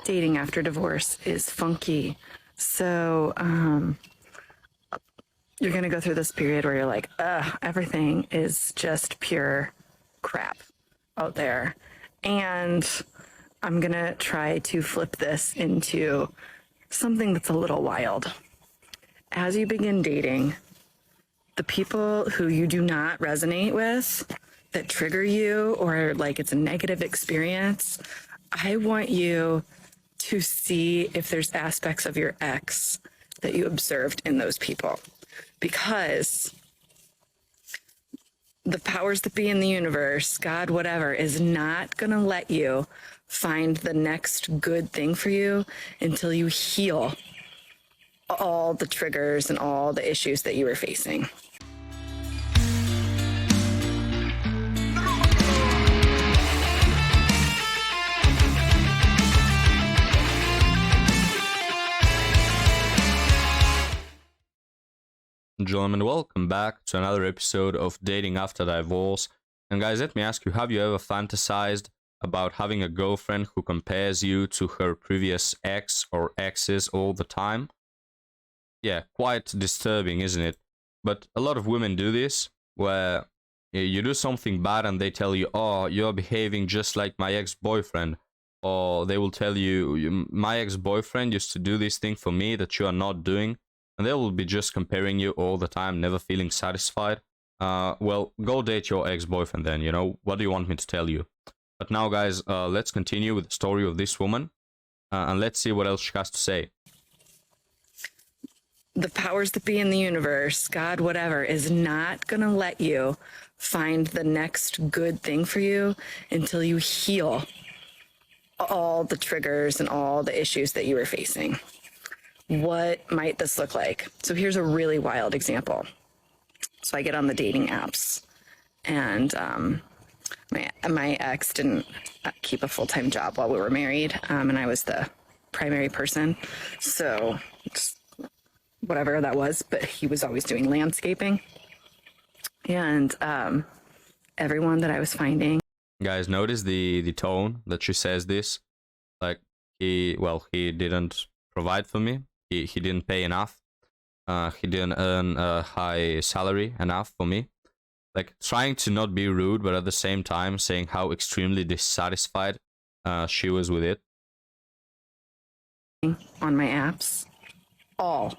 dating after divorce is funky. So you're going to go through this period where you're like, everything is just pure crap out there. And I'm going to try to flip this into something that's a little wild. As you begin dating, the people who you do not resonate with, that trigger you, or like it's a negative experience, I want you to see if there's aspects of your ex that you observed in those people. Because the powers that be in the universe, God, whatever, is not going to let you find the next good thing for you until you heal all the triggers and all the issues that you were facing. Gentlemen, welcome back to another episode of Dating After Divorce. And guys, let me ask you, have you ever fantasized about having a girlfriend who compares you to her previous ex or exes all the time? Yeah, quite disturbing, isn't it? But a lot of women do this, where you do something bad and they tell you, oh, you're behaving just like my ex-boyfriend. Or they will tell you, my ex-boyfriend used to do this thing for me that you are not doing. And they will be just comparing you all the time, never feeling satisfied. Well, go date your ex-boyfriend then, you know? What do you want me to tell you? But now, guys, let's continue with the story of this woman. And let's see what else she has to say. The powers that be in the universe, God, whatever, is not going to let you find the next good thing for you until you heal all the triggers and all the issues that you were facing. What might this look like? So here's a really wild example. So I get on the dating apps, and my ex didn't keep a full-time job while we were married, and I was the primary person. So whatever that was, but he was always doing landscaping. And everyone that I was finding. Guys, notice the tone that she says this. Like, he didn't provide for me. He didn't pay enough. He didn't earn a high salary enough for me. Like, trying to not be rude, but at the same time saying how extremely dissatisfied she was with it. On my apps, all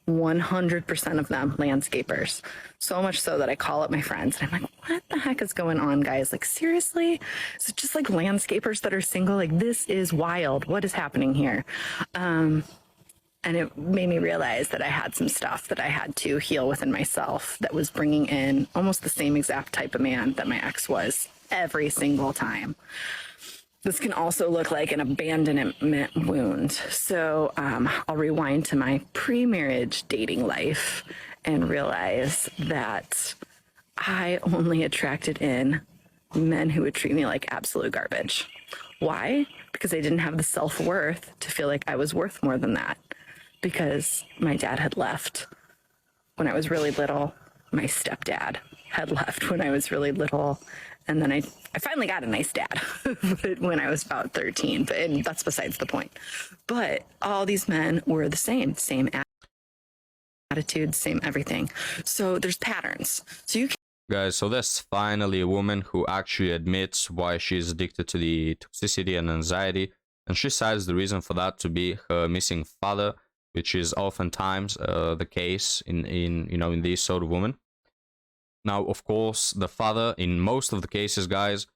100% of them landscapers. So much so that I call up my friends and I'm like, what the heck is going on, guys? Like, seriously? Is it just like landscapers that are single? Like, this is wild. What is happening here? And it made me realize that I had some stuff that I had to heal within myself that was bringing in almost the same exact type of man that my ex was every single time. This can also look like an abandonment wound. So I'll rewind to my pre-marriage dating life and realize that I only attracted in men who would treat me like absolute garbage. Why? Because I didn't have the self-worth to feel like I was worth more than that. Because my dad had left when I was really little. My stepdad had left when I was really little. And then I finally got a nice dad when I was about 13, and that's besides the point. But all these men were the same attitude, same everything. So there's patterns. So you can. Guys, so there's finally a woman who actually admits why she's addicted to the toxicity and anxiety. And she cites the reason for that to be her missing father, which is oftentimes the case in these sort of women. Now, of course, the father, in most of the cases, guys,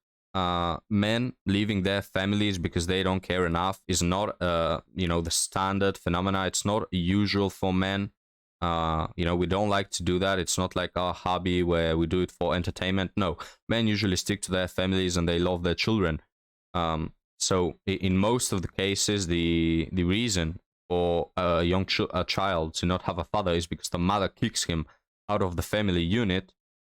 men leaving their families because they don't care enough is not, the standard phenomena. It's not usual for men. We don't like to do that. It's not like our hobby where we do it for entertainment. No, men usually stick to their families and they love their children. So in most of the cases, the reason for a child to not have a father is because the mother kicks him out of the family unit.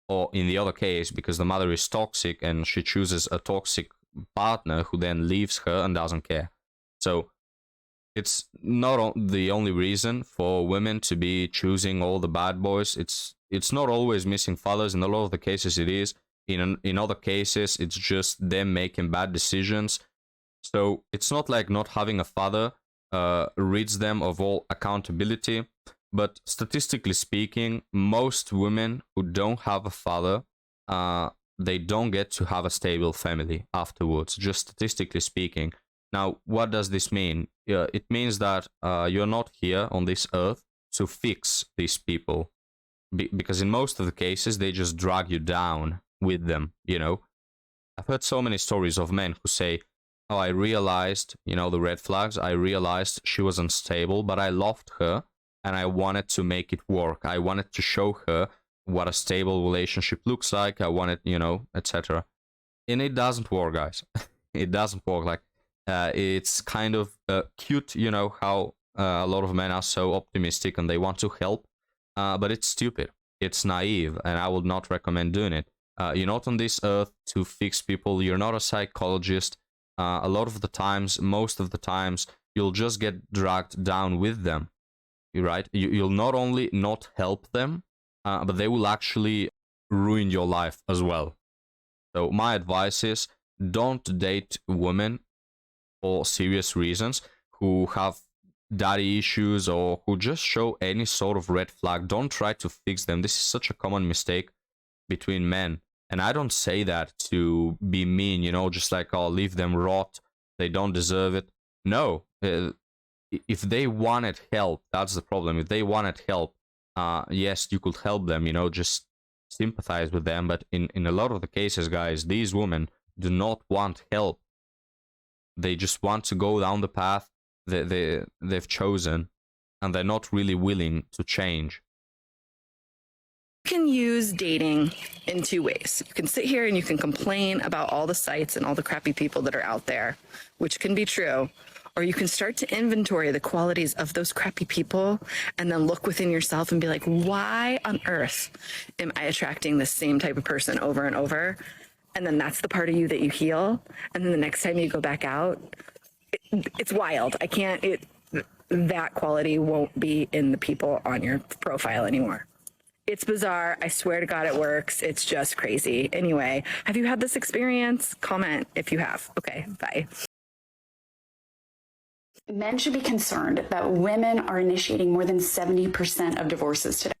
Or in the other case, because the mother is toxic and she chooses a toxic partner who then leaves her and doesn't care. So it's not the only reason for women to be choosing all the bad boys. It's not always missing fathers. In a lot of the cases it is. In other cases, it's just them making bad decisions. So it's not like not having a father rids them of all accountability. But statistically speaking, most women who don't have a father, they don't get to have a stable family afterwards, just statistically speaking. Now, what does this mean? It means that you're not here on this earth to fix these people. Because in most of the cases, they just drag you down with them, you know? I've heard so many stories of men who say, oh, I realized, you know, the red flags. I realized she was unstable, but I loved her and I wanted to make it work. I wanted to show her what a stable relationship looks like. I wanted, you know, etc. And it doesn't work, guys. It doesn't work. Like, it's kind of cute, you know, how a lot of men are so optimistic and they want to help, but it's stupid. It's naive, and I would not recommend doing it. You're not on this earth to fix people. You're not a psychologist. A lot of the times, most of the times, you'll just get dragged down with them. Right? You'll not only not help them, but they will actually ruin your life as well. So my advice is, don't date women for serious reasons who have daddy issues or who just show any sort of red flag. Don't try to fix them. This is such a common mistake between men. And I don't say that to be mean, you know, just like, oh, leave them rot. They don't deserve it. No. If they wanted help, that's the problem. If they wanted help, yes, you could help them, you know, just sympathize with them. But in a lot of the cases, guys, these women do not want help. They just want to go down the path that they've chosen, and they're not really willing to change. You can use dating in two ways. You can sit here and you can complain about all the sites and all the crappy people that are out there, which can be true. Or you can start to inventory the qualities of those crappy people and then look within yourself and be like, why on earth am I attracting the same type of person over and over? And then that's the part of you that you heal. And then the next time you go back out, it's wild. That quality won't be in the people on your profile anymore. It's bizarre. I swear to God, it works. It's just crazy. Anyway, have you had this experience? Comment if you have. Okay, bye. Men should be concerned that women are initiating more than 70% of divorces today.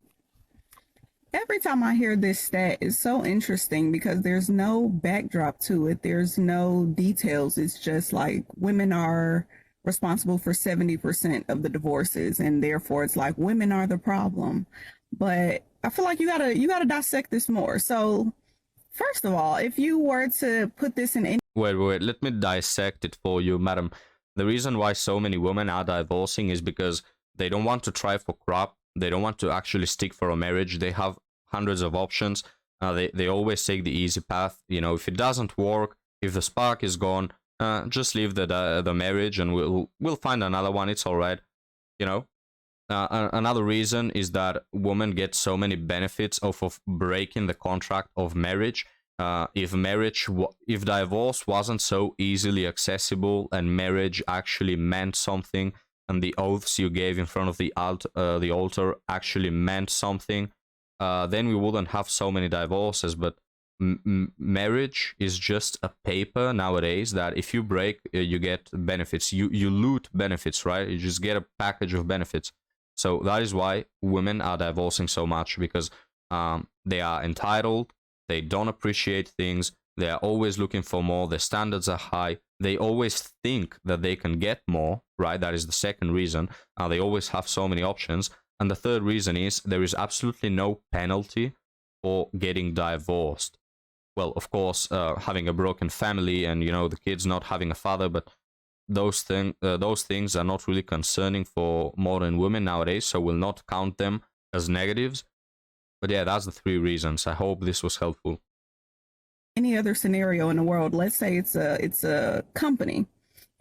Every time I hear this stat, it's so interesting because there's no backdrop to it. There's no details. It's just like women are responsible for 70% of the divorces, and therefore it's like women are the problem. But I feel like you gotta dissect this more. So first of all, if you were to put this in any Wait, let me dissect it for you, madam. The reason why so many women are divorcing is because they don't want to try for crap. They don't want to actually stick for a marriage. They have hundreds of options. They always take the easy path. You know, if it doesn't work, if the spark is gone, just leave the marriage and we'll find another one. It's all right. You know, another reason is that women get so many benefits of breaking the contract of marriage. If divorce wasn't so easily accessible and marriage actually meant something, and the oaths you gave in front of the altar actually meant something, then we wouldn't have so many divorces. But marriage is just a paper nowadays that if you break, you get benefits. You loot benefits, right? You just get a package of benefits. So that is why women are divorcing so much, because they are entitled. They don't appreciate things. They are always looking for more. Their standards are high. They always think that they can get more, right? That is the second reason. They always have so many options. And the third reason is there is absolutely no penalty for getting divorced. Well, of course, having a broken family and, you know, the kids not having a father, but those things are not really concerning for modern women nowadays, so we'll not count them as negatives. But yeah, that's the three reasons. I hope this was helpful. any other scenario in the world, let's say it's a company,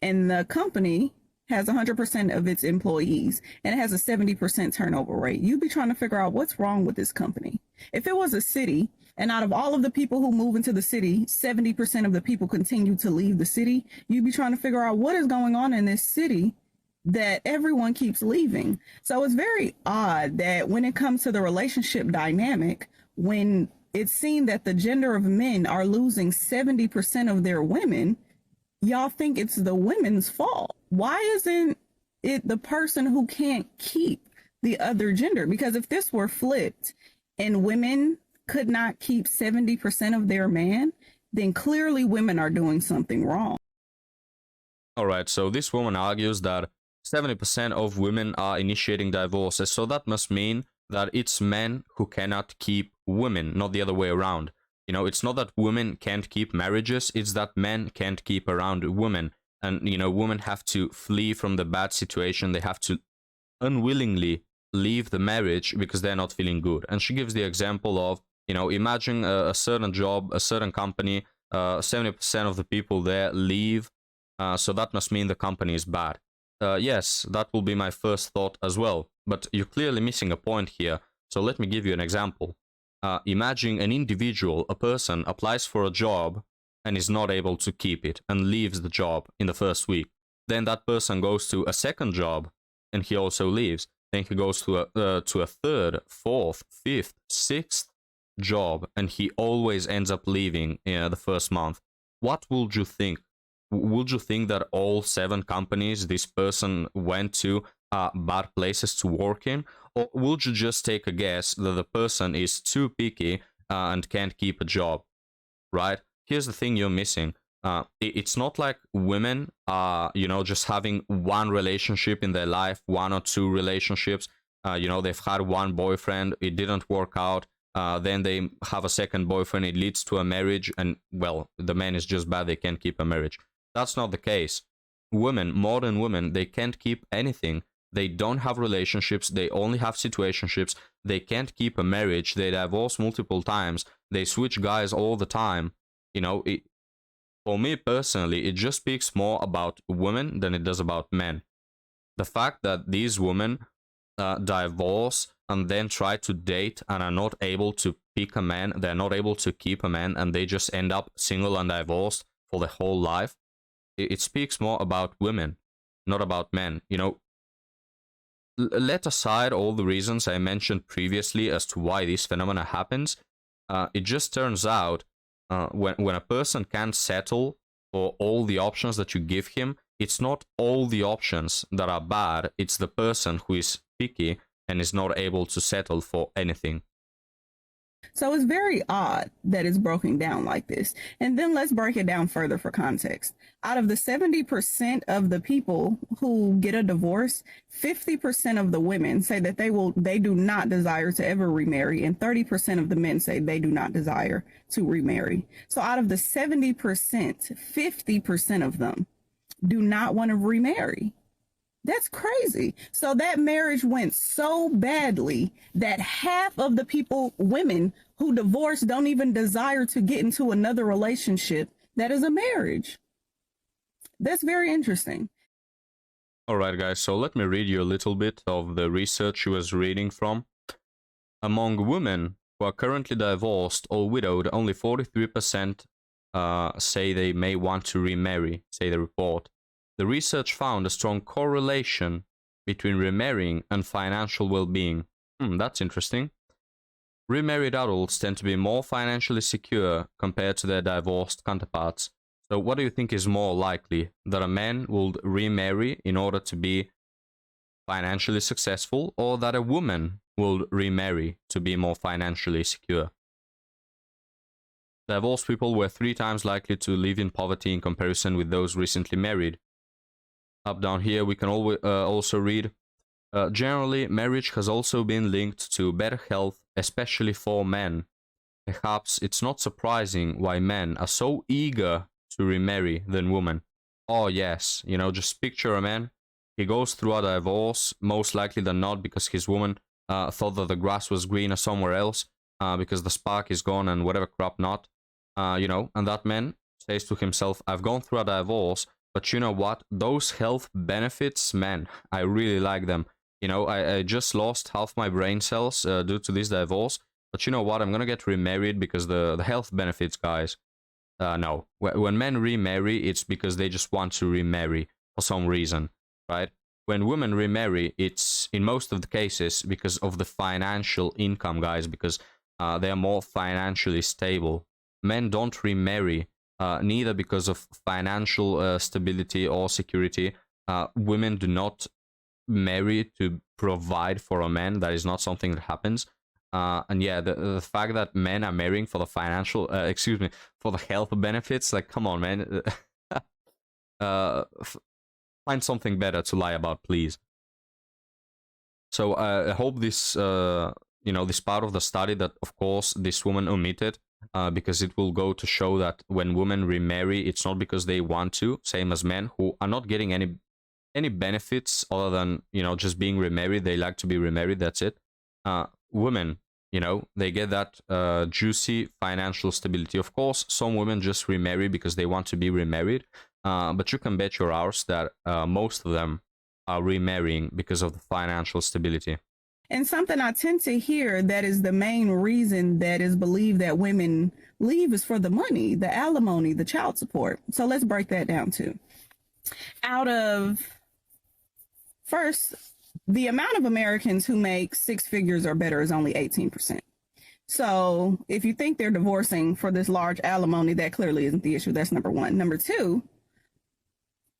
and the company has 100% of its employees and it has a 70% turnover rate. You'd be trying to figure out what's wrong with this company. If it was a city, and out of all of the people who move into the city, 70% of the people continue to leave the city, you'd be trying to figure out what is going on in this city that everyone keeps leaving. So it's very odd that when it comes to the relationship dynamic, when it's seen that the gender of men are losing 70% of their women, y'all think it's the women's fault. Why isn't it the person who can't keep the other gender? Because if this were flipped and women could not keep 70% of their man, then clearly women are doing something wrong. Alright, so this woman argues that 70% of women are initiating divorces, so that must mean that it's men who cannot keep women, not the other way around. You know, it's not that women can't keep marriages, it's that men can't keep around women. And, you know, women have to flee from the bad situation, they have to unwillingly leave the marriage because they're not feeling good. And she gives the example of, you know, imagine a certain job, a certain company, 70% of the people there leave, so that must mean the company is bad. Yes, that will be my first thought as well, but you're clearly missing a point here, so let me give you an example. Imagine an individual, a person, applies for a job and is not able to keep it and leaves the job in the first week. Then that person goes to a second job and he also leaves. Then he goes to a third, fourth, fifth, sixth job, and he always ends up leaving the first month. What would you think? Would you think that all 7 companies this person went to are bad places to work in? Or would you just take a guess that the person is too picky and can't keep a job? Right? Here's the thing you're missing. It's not like women are, you know, just having one relationship in their life, 1 or 2 relationships. You know, they've had one boyfriend, it didn't work out. Then they have a second boyfriend, it leads to a marriage, and, well, the man is just bad, they can't keep a marriage. That's not the case. Women, modern women, they can't keep anything. They don't have relationships, they only have situationships, they can't keep a marriage, they divorce multiple times, they switch guys all the time. You know, for me personally, it just speaks more about women than it does about men. The fact that these women divorce and then try to date and are not able to pick a man, they're not able to keep a man, and they just end up single and divorced for their whole life, it speaks more about women, not about men. You know, let aside all the reasons I mentioned previously as to why this phenomena happens, it just turns out when a person can't settle for all the options that you give him, it's not all the options that are bad, it's the person who is picky and is not able to settle for anything. So it's very odd that it's broken down like this. And then let's break it down further for context. Out of the 70% of the people who get a divorce, 50% of the women say that they do not desire to ever remarry, and 30% of the men say they do not desire to remarry. So out of the 70%, 50% of them do not want to remarry. That's crazy. So that marriage went so badly that half of the women who divorce don't even desire to get into another relationship that is a marriage. That's very interesting. Alright guys, so let me read you a little bit of the research she was reading from. Among women who are currently divorced or widowed, only 43% say they may want to remarry, say the report. The research found a strong correlation between remarrying and financial well-being. That's interesting. Remarried adults tend to be more financially secure compared to their divorced counterparts. So what do you think is more likely? That a man will remarry in order to be financially successful, or that a woman will remarry to be more financially secure? Divorced people were 3 times likely to live in poverty in comparison with those recently married. Up down here we can also read, generally marriage has also been linked to better health, especially for men. Perhaps it's not surprising why men are so eager to remarry than women. Oh yes, you know, just picture a man, he goes through a divorce, most likely than not because his woman thought that the grass was greener somewhere else, because the spark is gone and whatever crap not, you know, and that man says to himself, I've gone through a divorce, but you know what? Those health benefits, man, I really like them. You know, I just lost half my brain cells due to this divorce. But you know what? I'm gonna get remarried because the health benefits, guys. No. When men remarry, it's because they just want to remarry for some reason, right? When women remarry, it's in most of the cases because of the financial income, guys, because they are more financially stable. Men don't remarry neither because of financial stability or security. Women do not marry to provide for a man. That is not something that happens. And yeah, the fact that men are marrying for the financial, for the health benefits, like, come on, man. Find something better to lie about, please. So I hope this, this part of the study that, of course, this woman omitted, because it will go to show that when women remarry, it's not because they want to, same as men who are not getting any benefits other than, just being remarried. They like to be remarried, that's it. Women, they get that juicy financial stability. Of course, some women just remarry because they want to be remarried, but you can bet your hours that most of them are remarrying because of the financial stability. And something I tend to hear that is the main reason that is believed that women leave is for the money, the alimony, the child support. So let's break that down too. First, the amount of Americans who make six figures or better is only 18%. So if you think they're divorcing for this large alimony, that clearly isn't the issue. That's number one. Number two,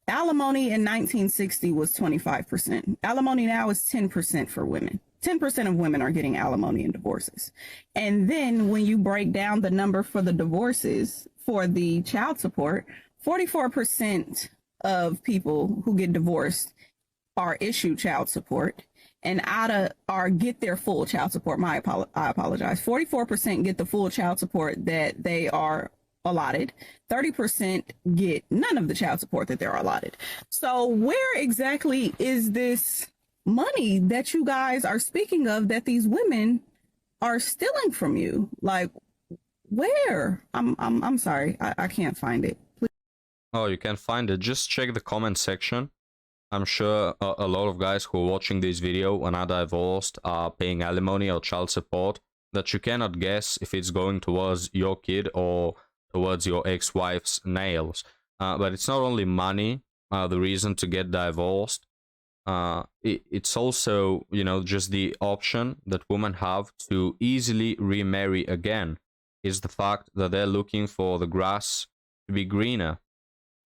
alimony in 1960 was 25%. Alimony now is 10% for women. 10% of women are getting alimony in divorces. And then when you break down the number for the divorces for the child support, 44% of people who get divorced are issued child support, and get their full child support. I apologize. 44% get the full child support that they are allotted. 30% get none of the child support that they're allotted. So where exactly is this money that you guys are speaking of that these women are stealing from you? Like, where? I'm sorry, I can't find it. Please. Oh, you can find it. Just check the comment section. I'm sure a lot of guys who are watching this video and are divorced are paying alimony or child support that you cannot guess if it's going towards your kid or towards your ex-wife's nails. But it's not only money, the reason to get divorced. It's also, just the option that women have to easily remarry again is the fact that they're looking for the grass to be greener.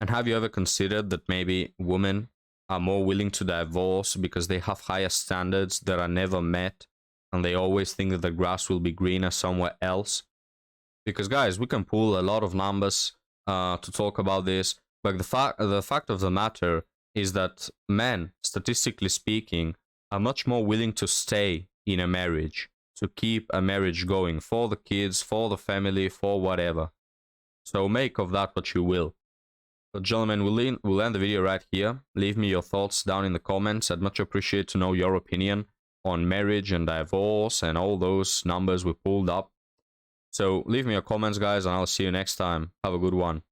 And have you ever considered that maybe women are more willing to divorce because they have higher standards that are never met, and they always think that the grass will be greener somewhere else? Because guys, we can pull a lot of numbers to talk about this, but the fact of the matter is that men, statistically speaking, are much more willing to stay in a marriage, to keep a marriage going for the kids, for the family, for whatever. So make of that what you will. So gentlemen, we'll end the video right here. Leave me your thoughts down in the comments. I'd much appreciate to know your opinion on marriage and divorce and all those numbers we pulled up. So leave me your comments, guys, and I'll see you next time. Have a good one.